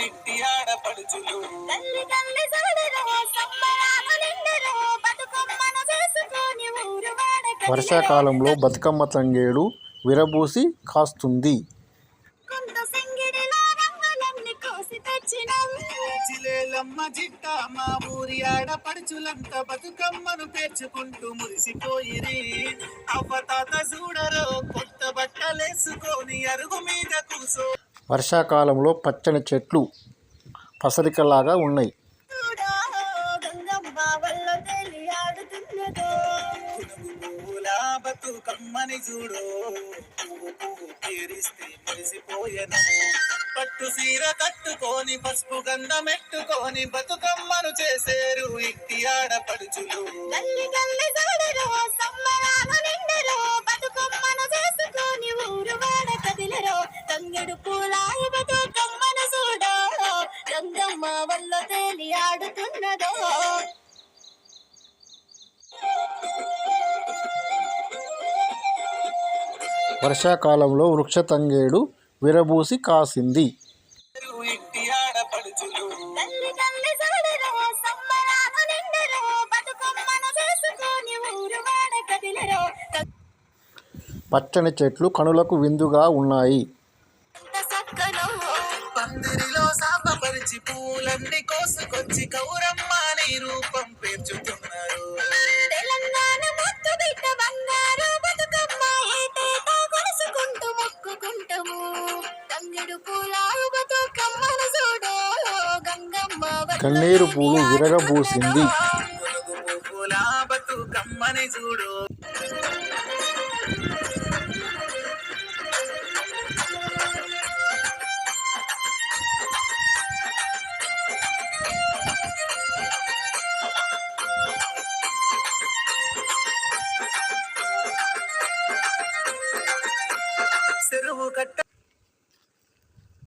ఇంటి ఆడపడుచులు తల్లి తల్లి సోదరు సంబరాలు నిండులు బతుకమ్మను చేసుకొని ఊరు వాడ వర్షాకాలంలో బతుకమ్మ తంగేడు విరబూసి కాస్తుంది. జిలేలమ్మ జిట్ట మా ఊరి ఆడపడుచులంతా బతుకమ్మను పేర్చుకుంటూ మురిసిపోయిరి. అవ్వతాత చూడరో కొత్త బట్టలేసుకొని అరుగు మీద కూసో. వర్షాకాలంలో పచ్చని చెట్లు పసరికలాగా ఉన్నాయి. బతుకమ్మని చూడో పువ్వు పువ్వు తీరిస్తే మురిసిపోయెను. పట్టు సీర కట్టుకొని పసుపు గంధం ఎట్టుకొని బతుకమ్మను చేసేరు ఇంటి ఆడపడుచులు. బతుకమ్మను చేసుకొని ఊరు వాడ కదిలరో తంగెడు పూలాయి బతుకమ్మను చూడో గంగమ్మ వల్ల తేలి ఆడుతున్నదో. వర్షాకాలంలో వృక్ష తంగేడు విరబూసి కాసింది. పచ్చని చెట్లు కనులకు విందుగా ఉన్నాయి. పందిరిలో సాపపరిచి పూలన్నీ కోసుకొచ్చి కౌరమ్మ నీ రూపం పేర్చుతున్నారు. తెలంగాణ ముద్దు బిడ్డ బంగారు బతుకమ్మ ఏటేటా కొలుసుకుంటూ మొక్కుకుంటాము. తంగెడు పూల బతుకమ్మను చూడో గంగమ్మ కన్నీరు పూలు విరగబూసింది. పూల బతుకమ్మని చూడో. చెరువు కట్ట